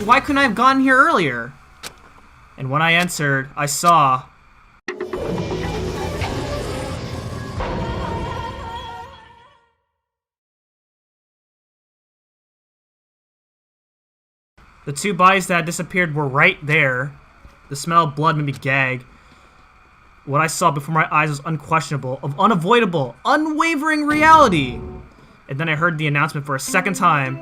why couldn't I have gotten here earlier? And when I entered, I saw... the two bodies that had disappeared were right there. The smell of blood made me gag. What I saw before my eyes was unquestionable, of unavoidable, unwavering reality. And then I heard the announcement for a second time.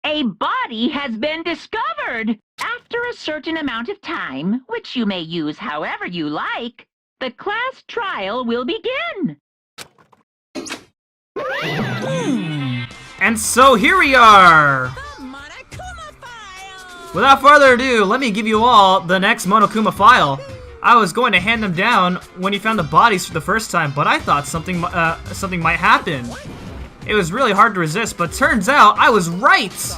A body has been discovered. After a certain amount of time, which you may use however you like, the class trial will begin. And so here we are! Without further ado, let me give you all the next Monokuma file. I was going to hand them down when you found the bodies for the first time, but I thought something might happen. It was really hard to resist, but turns out I was right!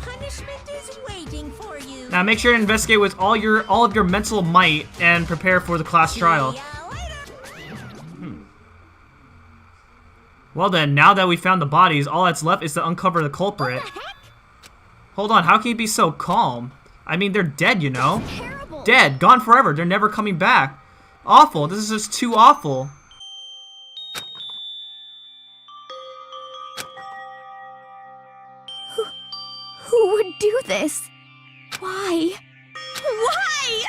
Punishment is waiting for you. Now make sure to investigate with all of your mental might and prepare for the class trial. Well then, now that we found the bodies, all that's left is to uncover the culprit. What the heck? Hold on, how can you be so calm? I mean, they're dead, you know? Terrible. Dead, gone forever, they're never coming back. Awful, this is just too awful. Who would do this? Why? Why?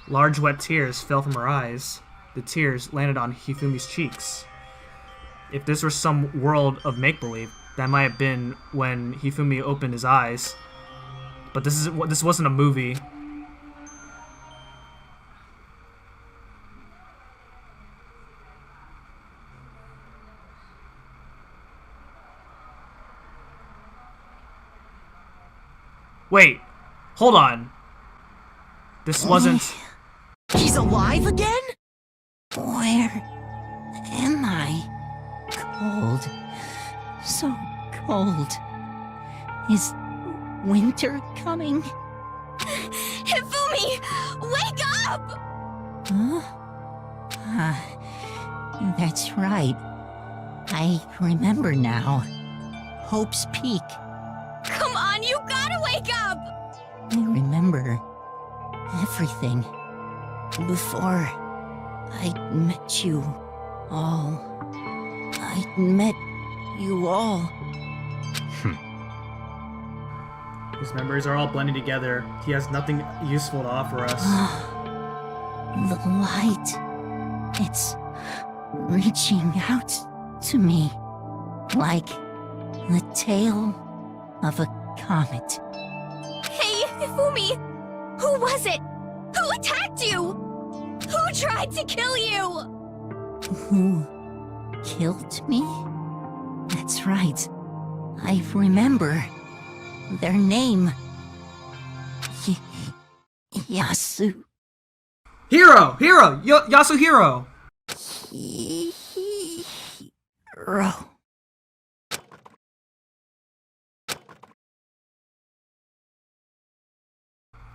Large wet tears fell from her eyes. The tears landed on Hifumi's cheeks. If this were some world of make-believe, that might have been when Hifumi opened his eyes. But this wasn't a movie. Wait, hold on. This wasn't... He's alive again? Where am I? Cold. So cold. Is winter coming? Hifumi! Wake up! Huh? That's right. I remember now. Hope's Peak. Come on, you gotta wake up! I remember everything. Before I met you all. I met you all. His memories are all blending together. He has nothing useful to offer us. The light. It's reaching out to me. Like the tail of a comet. Hey, Hifumi! Who was it? Who attacked you? Who tried to kill you? Who killed me? That's right. I remember. Their name. Yasu. Hero! Hero! Yasuhiro! Hero.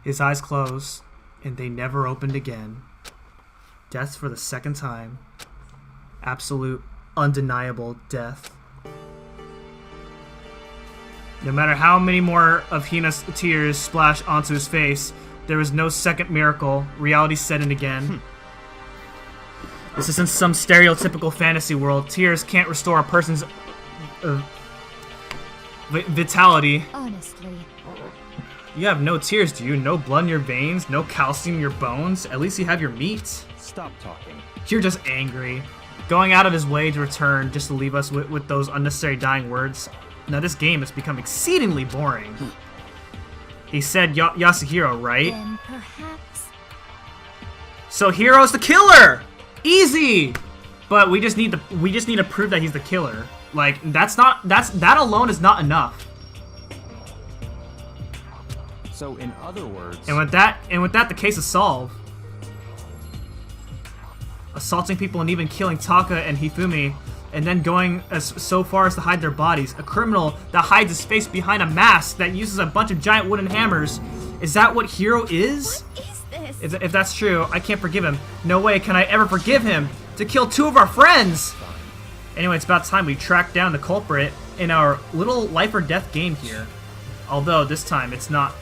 His eyes closed, and they never opened again. Death for the second time. Absolute, undeniable death. No matter how many more of Hina's tears splashed onto his face, there was no second miracle. Reality set in again. This isn't some stereotypical fantasy world. Tears can't restore a person's vitality. Honestly. You have no tears, do you? No blood in your veins? No calcium in your bones? At least you have your meat. Stop talking. You're just angry. Going out of his way to return just to leave us with those unnecessary dying words. Now this game has become exceedingly boring. He said Yasuhiro, right? Then perhaps. So Hiro's the killer! Easy! But we just need to prove that he's the killer. Like, that alone is not enough. So in other words... And with that, the case is solved. Assaulting people and even killing Taka and Hifumi, and then going so far as to hide their bodies. A criminal that hides his face behind a mask that uses a bunch of giant wooden hammers. Is that what Hiro is? What is this? If that's true, I can't forgive him. No way can I ever forgive him. to kill 2 of our friends. Anyway, it's about time we track down the culprit in our little life or death game here. Although this time it's not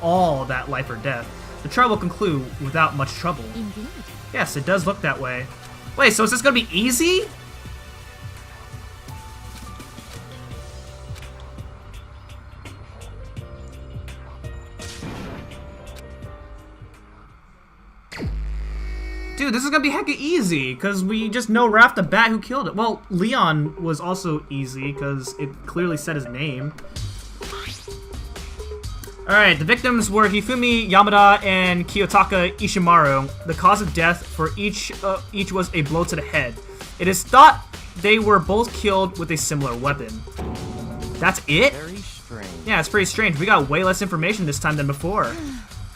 all that life or death. The trial will conclude without much trouble. Indeed. Yes, it does look that way. Wait, so is this gonna be easy? Dude, this is gonna be hecka easy, because we just know right off the bat who killed it. Well, Leon was also easy, because it clearly said his name. Alright, the victims were Hifumi Yamada and Kiyotaka Ishimaru. The cause of death for each was a blow to the head. It is thought they were both killed with a similar weapon. That's it? Very strange. Yeah, it's pretty strange. We got way less information this time than before.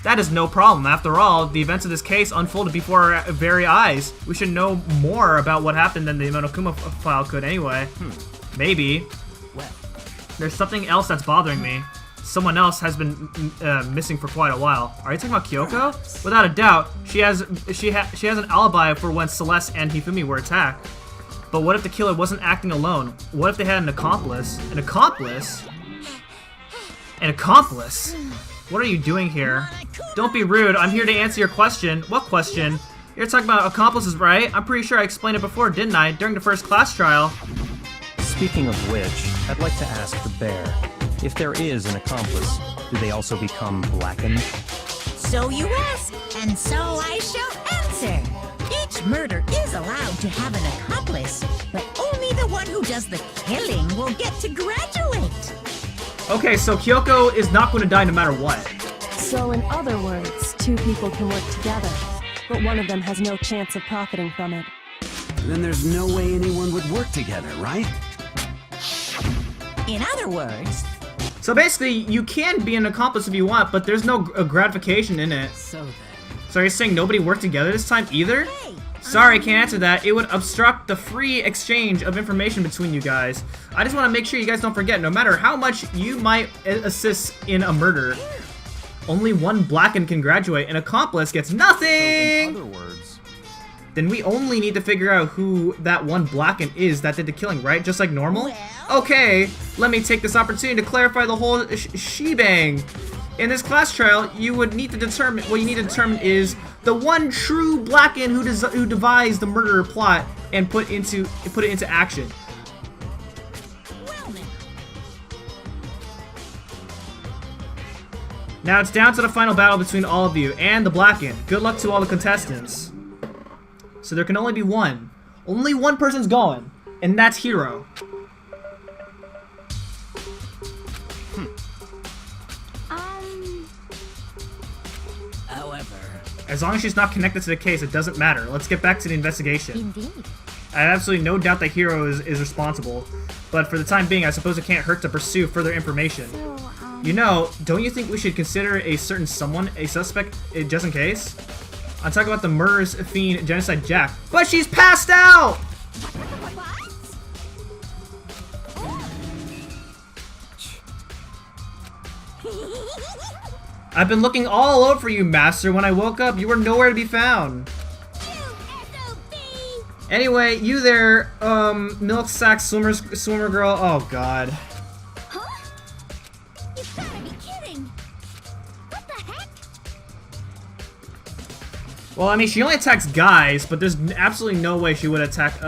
That is no problem. After all, the events of this case unfolded before our very eyes. We should know more about what happened than the Monokuma file could anyway. Maybe. Well, There's something else that's bothering me. Someone else has been missing for quite a while. Are you talking about Kyoko? Without a doubt, she has an alibi for when Celeste and Hifumi were attacked. But what if the killer wasn't acting alone? What if they had an accomplice? An accomplice? An accomplice? What are you doing here? Don't be rude. I'm here to answer your question. What question? You're talking about accomplices, right? I'm pretty sure I explained it before, didn't I? During the first class trial. speaking of which, I'd like to ask the bear, if there is an accomplice, do they also become blackened? So you ask, and so I shall answer. Each murder is allowed to have an accomplice, but only the one who does the killing will get to graduate. Okay, so Kyoko is not going to die no matter what. So in other words, two people can work together, but one of them has no chance of profiting from it. Then there's no way anyone would work together, right? In other words, So basically, you can be an accomplice if you want, but there's no gratification in it. So then... So you're saying nobody worked together this time either? hey, Sorry, I can't answer that. It would obstruct the free exchange of information between you guys. I just want to make sure you guys don't forget, no matter how much you might assist in a murder, only one blackened can graduate. An accomplice gets So in nothing! other words, Then we only need to figure out who that one blackened is that did the killing, right? Just like normal? Well- Okay, let me take this opportunity to clarify the whole shebang. In this class trial, you would need to determine, what you need to determine is the one true blackened who devised the murder plot and put it into action. well then. Now it's down to the final battle between all of you and the blackened. Good luck to all the contestants. So there can only be one. Only one person's going, and that's Hiro. However... As long as she's not connected to the case, it doesn't matter. Let's get back to the investigation. Indeed. I have absolutely no doubt that Hiro is responsible, but for the time being, I suppose it can't hurt to pursue further information. So, You know, don't you think we should consider a certain someone a suspect just in case? I'm talking about the murderous fiend Genocide Jack. But she's passed out! I've been looking all over for you, Master. When I woke up, you were nowhere to be found. Anyway, you there, milk sack swimmer girl. Oh God. Huh? You gotta be kidding. What the heck? Well, I mean, she only attacks guys, but there's absolutely no way she would attack,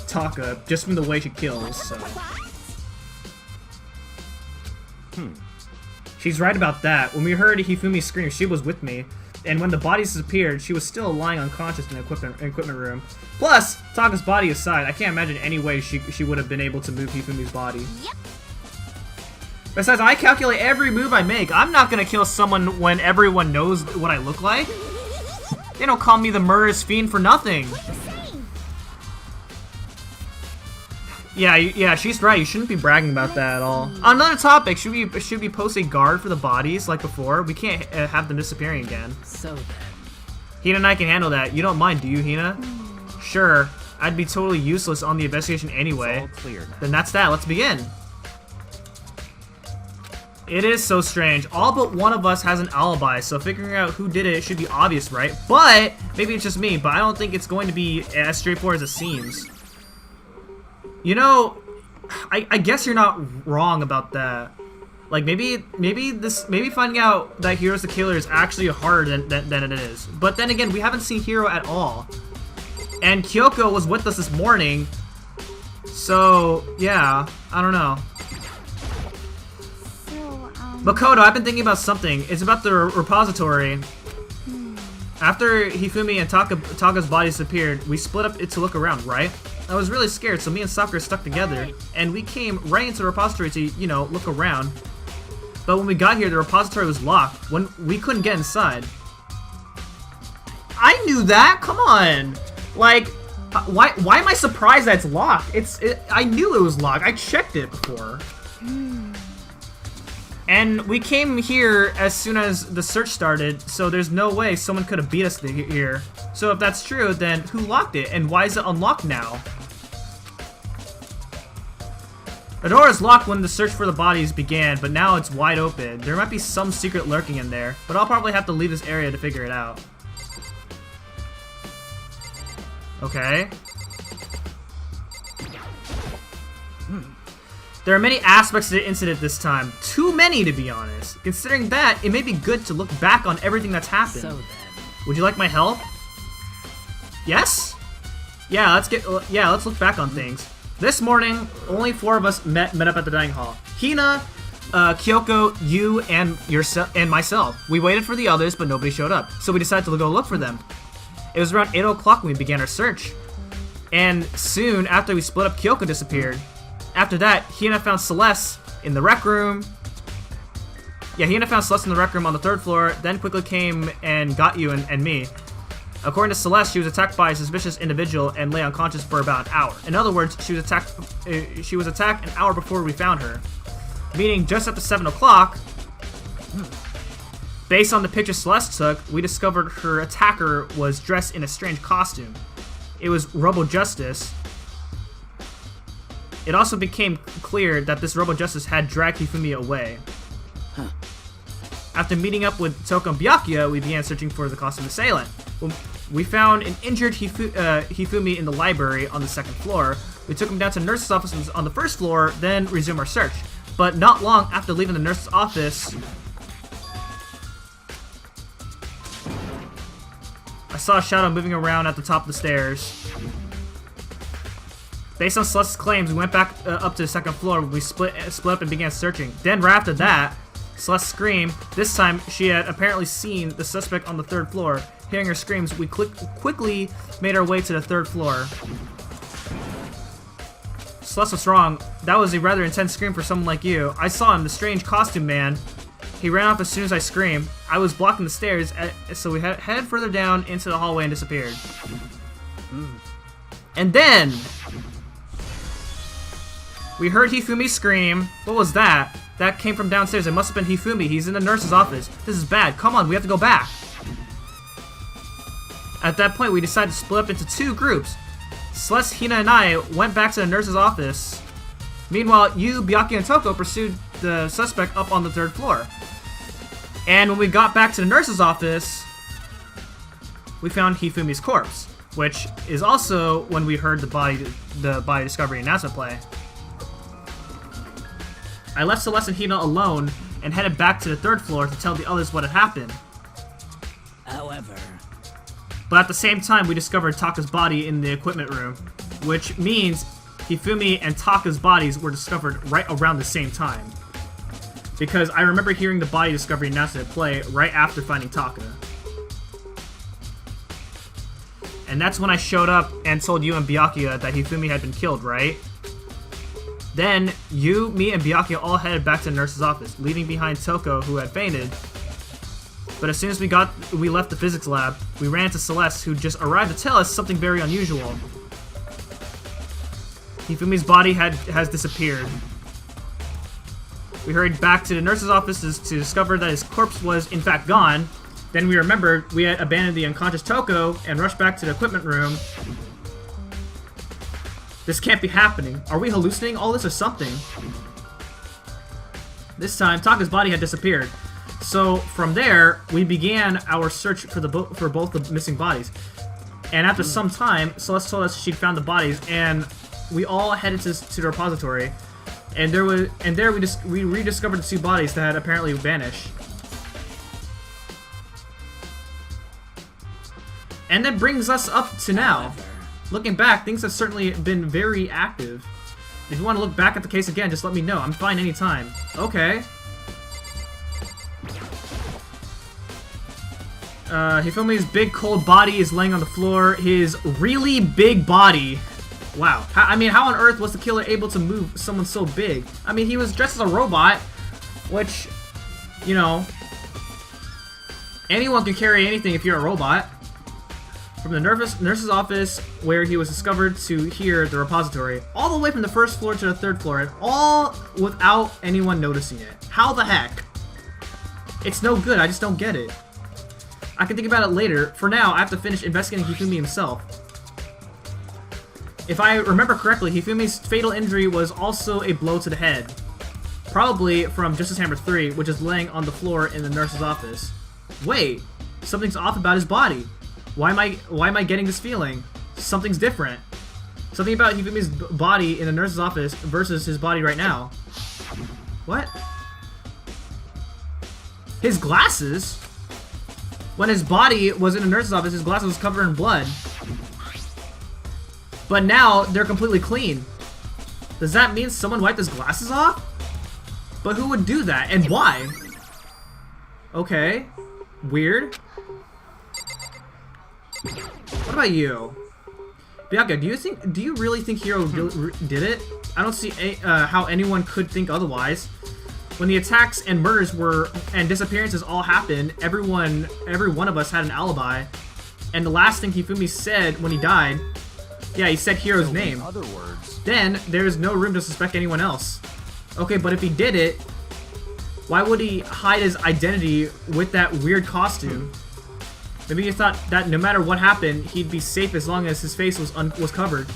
Taka, just from the way she kills, so. She's right about that. When we heard Hifumi scream, she was with me. And when the bodies disappeared, she was still lying unconscious in the equipment room. Plus, Taka's body aside, I can't imagine any way she would have been able to move Hifumi's body. Yep. Besides, I calculate every move I make. I'm not gonna kill someone when everyone knows what I look like. They don't call me the murderous fiend for nothing. Yeah, she's right. You shouldn't be bragging about that at all. On another topic, should we post a guard for the bodies like before? We can't have them disappearing again. So then... Hina and I can handle that. You don't mind, do you, Hina? Sure. I'd be totally useless on the investigation it's anyway. all clear now. Then that's that. Let's begin. It is so strange. All but one of us has an alibi, so figuring out who did it should be obvious, right? But maybe it's just me, but I don't think it's going to be as straightforward as it seems. You know, I guess you're not wrong about that. Like maybe finding out that Hiro's the killer is actually harder than it is. But then again, we haven't seen Hiro at all. And Kyoko was with us this morning. So, yeah, I don't know. Makoto, I've been thinking about something. It's about the repository. After Hifumi and Taka's bodies disappeared, we split up to look around, right? I was really scared, so me and Sakura stuck together, and we came right into the repository to, you know, look around. But when we got here, the repository was locked. When we couldn't get inside. I knew that. Come on. Like, why am I surprised that it's locked? I knew it was locked. I checked it before. And we came here as soon as the search started, so there's no way someone could have beat us here. So if that's true, then who locked it, and why is it unlocked now? The door is locked when the search for the bodies began, but now it's wide open. There might be some secret lurking in there, but I'll probably have to leave this area to figure it out. Okay. There are many aspects to the incident this time. Too many, to be honest. Considering that, it may be good to look back on everything that's happened. So then. Would you like my help? Yes? Yeah, let's look back on things. This morning, only 4 of us met up at the dining hall. Hina, Kyoko, you, and myself. We waited for the others, but nobody showed up. So we decided to go look for them. It was around 8 o'clock when we began our search. And soon after we split up, Kyoko disappeared. After that, Hina found Celeste in the rec room. Yeah, Hina found Celeste in the rec room on the 3rd floor, then quickly came and got you and me. According to Celeste, she was attacked by a suspicious individual and lay unconscious for about an hour. In other words, she was attacked an hour before we found her. Meaning just after 7 o'clock, based on the picture Celeste took, we discovered her attacker was dressed in a strange costume. It was Robo Justice. It also became clear that this Robo Justice had dragged Hifumi away. After meeting up with Toko and Byakuya, we began searching for the costume assailant. We found an injured Hifumi in the library on the 2nd floor. We took him down to the nurse's office on the 1st floor, then resumed our search. But not long after leaving the nurse's office, I saw a shadow moving around at the top of the stairs. Based on Celeste's claims, we went back up to the 2nd floor. We split up and began searching. Then, right after that, Celeste screamed. This time, she had apparently seen the suspect on the 3rd floor. Hearing her screams, we quickly made our way to the 3rd floor. Celeste was wrong. That was a rather intense scream for someone like you. I saw him, the strange costume man. He ran off as soon as I screamed. I was blocking the stairs, so we headed further down into the hallway and disappeared. And then we heard Hifumi scream. What was that? That came from downstairs. It must have been Hifumi. He's in the nurse's office. This is bad. Come on, we have to go back. At that point, we decided to split up into 2 groups. Celeste, Hina, and I went back to the nurse's office. Meanwhile, you, Byakuya, and Toko pursued the suspect up on the 3rd floor. And when we got back to the nurse's office, we found Hifumi's corpse, which is also when we heard the body discovery announcement play. I left Celeste and Hina alone and headed back to the 3rd floor to tell the others what had happened. However, but at the same time, we discovered Taka's body in the equipment room, which means Hifumi and Taka's bodies were discovered right around the same time. Because I remember hearing the body discovery announcement play right after finding Taka. And that's when I showed up and told you and Byakuya that Hifumi had been killed, right? Then, you, me, and Byakuya all headed back to the nurse's office, leaving behind Toko, who had fainted. But as soon as we left the physics lab, we ran into Celeste, who just arrived to tell us something very unusual. Hifumi's body has disappeared. We hurried back to the nurse's office to discover that his corpse was, in fact, gone. Then we remembered we had abandoned the unconscious Toko and rushed back to the equipment room. This can't be happening. Are we hallucinating all this or something? This time, Taka's body had disappeared. So from there, we began our search for both the missing bodies. And after some time, Celeste told us she'd found the bodies, and we all headed to the repository. And there we rediscovered the 2 bodies that had apparently vanished. And that brings us up to now. Looking back, things have certainly been very active. If you want to look back at the case again, just let me know. I'm fine anytime. Okay. Hifumi's big cold body is laying on the floor. His really big body. Wow. I mean, how on earth was the killer able to move someone so big? I mean, he was dressed as a robot, which, you know, anyone can carry anything if you're a robot. From the nurse's office, where he was discovered, to here, the repository. All the way from the 1st floor to the 3rd floor, and all without anyone noticing it. How the heck? It's no good, I just don't get it. I can think about it later. For now, I have to finish investigating Hifumi himself. If I remember correctly, Hifumi's fatal injury was also a blow to the head. Probably from Justice Hammer 3, which is laying on the floor in the nurse's office. Wait, something's off about his body. Why am I getting this feeling? Something's different. Something about Hifumi's body in the nurse's office versus his body right now. What? His glasses? When his body was in the nurse's office, his glasses was covered in blood. But now, they're completely clean. Does that mean someone wiped his glasses off? But who would do that, and why? Okay. Weird. What about you? Bianca, do you really think Hiro did it? I don't see how anyone could think otherwise. When the attacks and murders and disappearances all happened, every one of us had an alibi. And the last thing Hifumi said when he died, yeah, he said Hiro's name. In other words, Then there's no room to suspect anyone else. Okay, but if he did it, why would he hide his identity with that weird costume? Maybe he thought that no matter what happened, he'd be safe as long as his face was covered.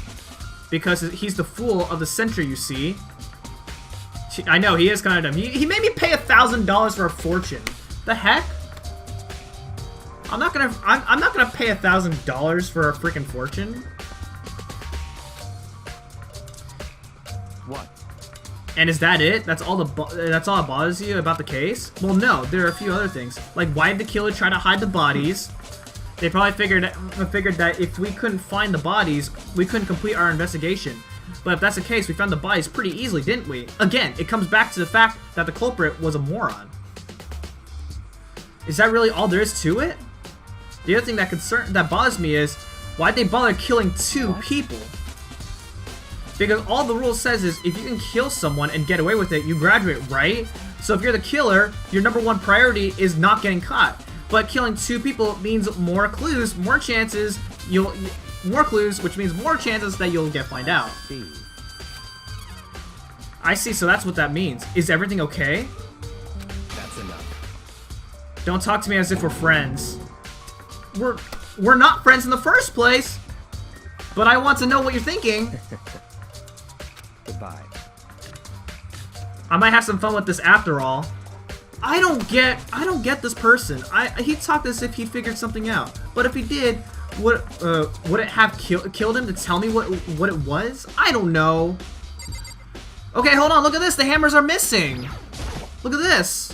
Because he's the fool of the century, you see. I know, he is kind of dumb. He made me pay $1,000 for a fortune. The heck? I'm not gonna pay $1,000 for a freaking fortune. what? And is that it? That's all that bothers you about the case? Well, no. There are a few other things. Like, why did the killer try to hide the bodies? They probably figured that if we couldn't find the bodies, we couldn't complete our investigation. But if that's the case, we found the bodies pretty easily, didn't we? Again, it comes back to the fact that the culprit was a moron. Is that really all there is to it? The other thing that bothers me is, why'd they bother killing 2 people? Because all the rule says is, if you can kill someone and get away with it, you graduate, right? So if you're the killer, your #1 priority is not getting caught. But killing 2 people means more clues, more chances more clues, which means more chances that you'll find out. I see, so that's what that means. Is everything okay? That's enough. Don't talk to me as if we're friends. We're not friends in the first place. But I want to know what you're thinking. Goodbye. I might have some fun with this after all. I don't get this person. He talked as if he figured something out. But if he did, would it have killed him to tell me what it was? I don't know. Okay, hold on. Look at this. The hammers are missing. Look at this.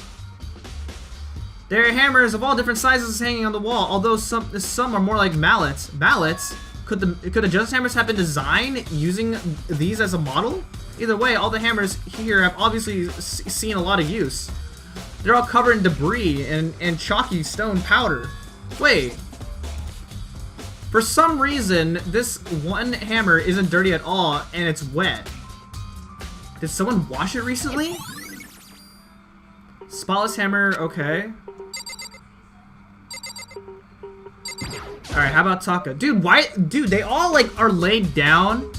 There are hammers of all different sizes hanging on the wall. Although some are more like mallets. Mallets? Could the Justice Hammers have been designed using these as a model? Either way, all the hammers here have obviously seen a lot of use. They're all covered in debris and chalky stone powder. Wait. For some reason, this one hammer isn't dirty at all, and it's wet. Did someone wash it recently? Spotless hammer, okay. Alright, how about Taka? Dude, why? Dude, they all, like, are laid down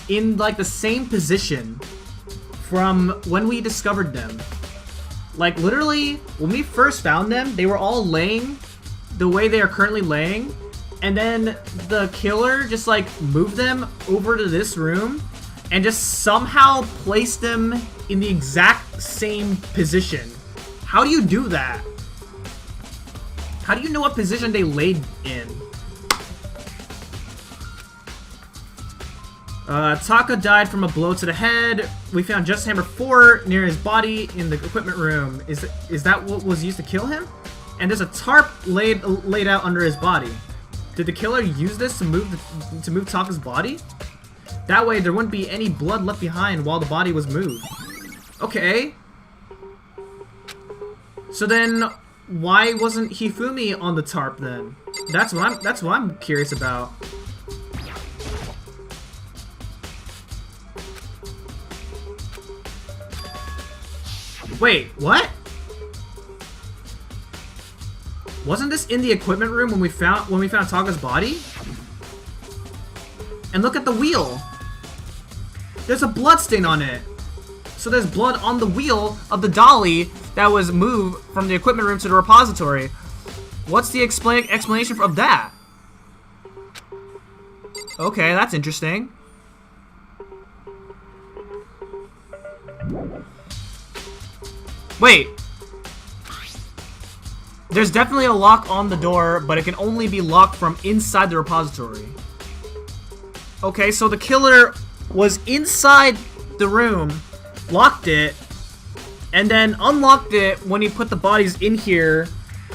in, like, the same position from when we discovered them. Like, literally, when we first found them, they were all laying the way they are currently laying. And then the killer just, like, moved them over to this room and just somehow place them in the exact same position. How do you do that? How do you know what position they laid in? Taka died from a blow to the head. We found Justice Hammer 4 near his body in the equipment room. Is that what was used to kill him? And there's a tarp laid out under his body. Did the killer use this to move Taka's body? That way there wouldn't be any blood left behind while the body was moved. Okay. So then why wasn't Hifumi on the tarp then? That's what I'm curious about. Wait, what? Wasn't this in the equipment room when we found Taka's body? And look at the wheel. There's a blood stain on it. So there's blood on the wheel of the dolly that was moved from the equipment room to the repository. What's the explanation of that? Okay, that's interesting. Wait. There's definitely a lock on the door, but it can only be locked from inside the repository. Okay, so the killer was inside the room, locked it, and then unlocked it when he put the bodies in here,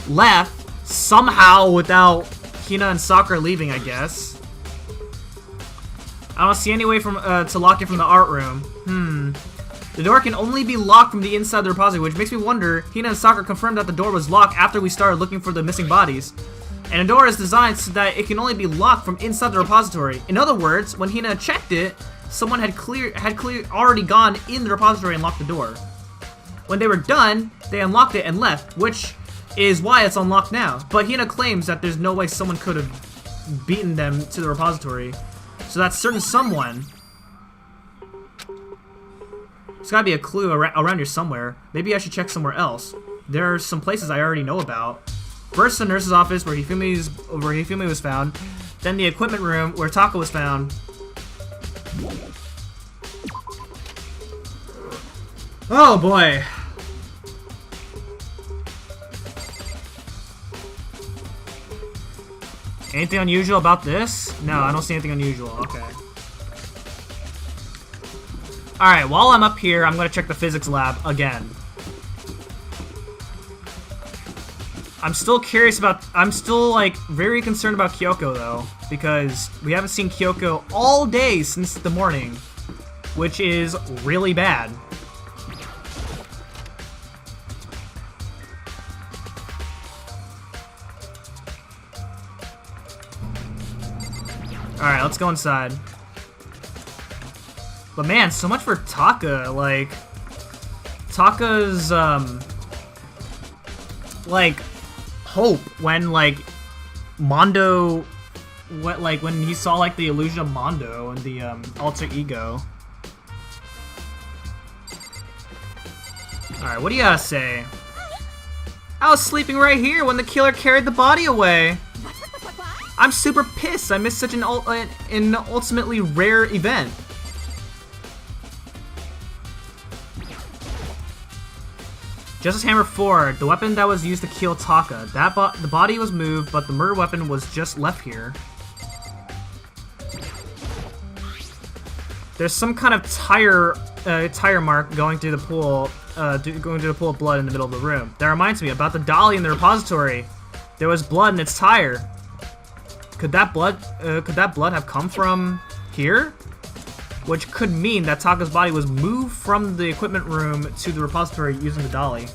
left, somehow without Hina and Sakura leaving, I guess. I don't see any way to lock it from the art room. The door can only be locked from the inside of the repository, which makes me wonder, Hina and Sakura confirmed that the door was locked after we started looking for the missing bodies. And the door is designed so that it can only be locked from inside the repository. In other words, when Hina checked it, someone had already gone in the repository and locked the door. When they were done, they unlocked it and left, which is why it's unlocked now. But Hina claims that there's no way someone could have beaten them to the repository. So that certain someone... There's gotta be a clue around here somewhere. Maybe I should check somewhere else. There are some places I already know about. First, the nurse's office where Hifumi was found. Then the equipment room where Taka was found. Oh boy. Anything unusual about this? No, I don't see anything unusual. Okay. Alright, while I'm up here, I'm gonna check the physics lab again. I'm still like, very concerned about Kyoko, though, because we haven't seen Kyoko all day since the morning, which is really bad. Alright, let's go inside. But man, so much for Taka, like, Taka's, like, hope when, like, Mondo, when he saw, like, the illusion of Mondo and the, alter ego. Alright, what do you gotta say? I was sleeping right here when the killer carried the body away. I'm super pissed I missed such an ultimately rare event. Justice Hammer 4, the weapon that was used to kill Taka. The body was moved, but the murder weapon was just left here. There's some kind of tire mark going through the pool, of blood in the middle of the room. That reminds me about the dolly in the repository. There was blood in its tire. Could that blood have come from here? Which could mean that Taka's body was moved from the equipment room to the repository using the dolly.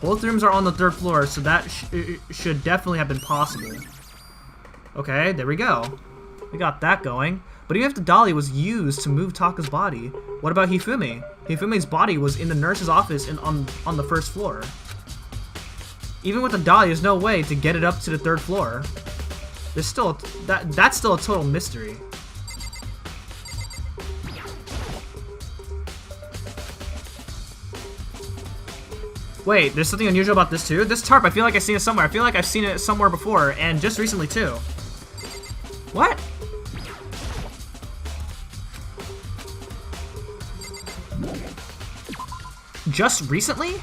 Both rooms are on the 3rd floor, so that should definitely have been possible. Okay, there we go. We got that going. But even if the dolly was used to move Taka's body, what about Hifumi? Hifumi's body was in the nurse's office and on the 1st floor. Even with the dolly, there's no way to get it up to the 3rd floor. There's still that's still a total mystery. Wait, there's something unusual about this too? This tarp, I feel like I've seen it somewhere. I feel like I've seen it somewhere before, and just recently too. What? just recently?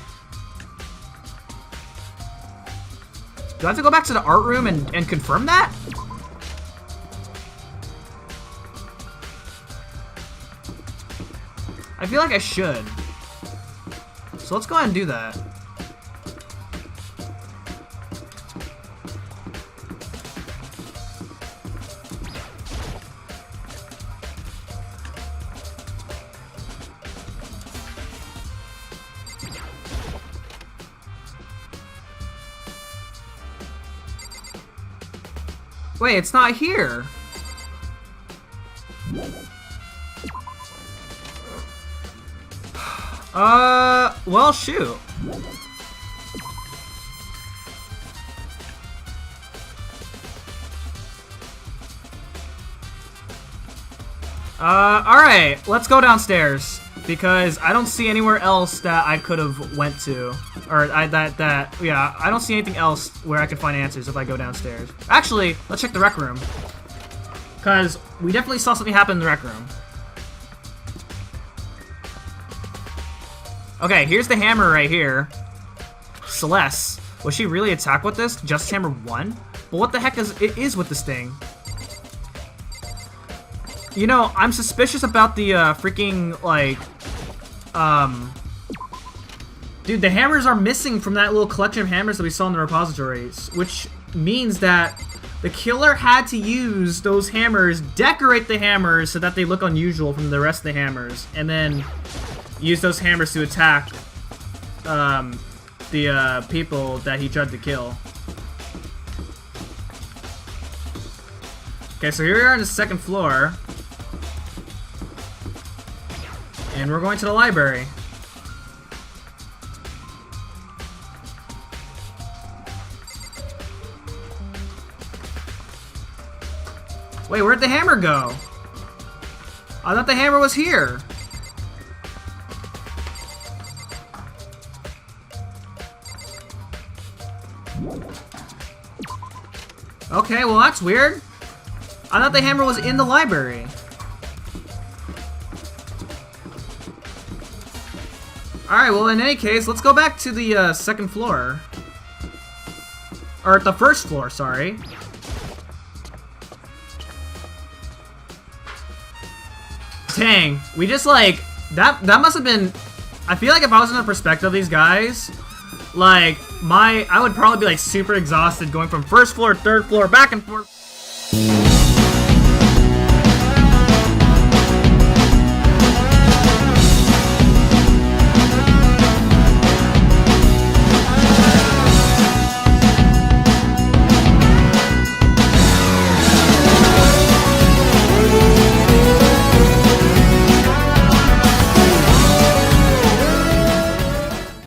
Do I have to go back to the art room and confirm that? I feel like I should. So let's go ahead and do that. Wait, it's not here. Well, shoot. Alright, let's go downstairs. Because I don't see anywhere else that I could have went to. Or, yeah, I don't see anything else where I could find answers if I go downstairs. Actually, let's check the rec room. Because we definitely saw something happen in the rec room. Okay, here's the hammer right here. Celeste. Will she really attack with this? Justice Hammer 1? But what the heck is it is with this thing? You know, I'm suspicious about the freaking, like, dude, the hammers are missing from that little collection of hammers that we saw in the repositories, which means that the killer had to use those hammers, decorate the hammers so that they look unusual from the rest of the hammers, and then use those hammers to attack the people that he tried to kill. Okay, so here we are on the second floor. And we're going to the library. Wait, where'd the hammer go? I thought the hammer was here. Okay, well that's weird. I thought the hammer was in the library. Alright, well in any case, let's go back to the second floor. Or the first floor, sorry. Dang, we just like, that must have been, I feel like if I was in the perspective of these guys, like, I would probably be like super exhausted going from first floor to third floor, back and forth.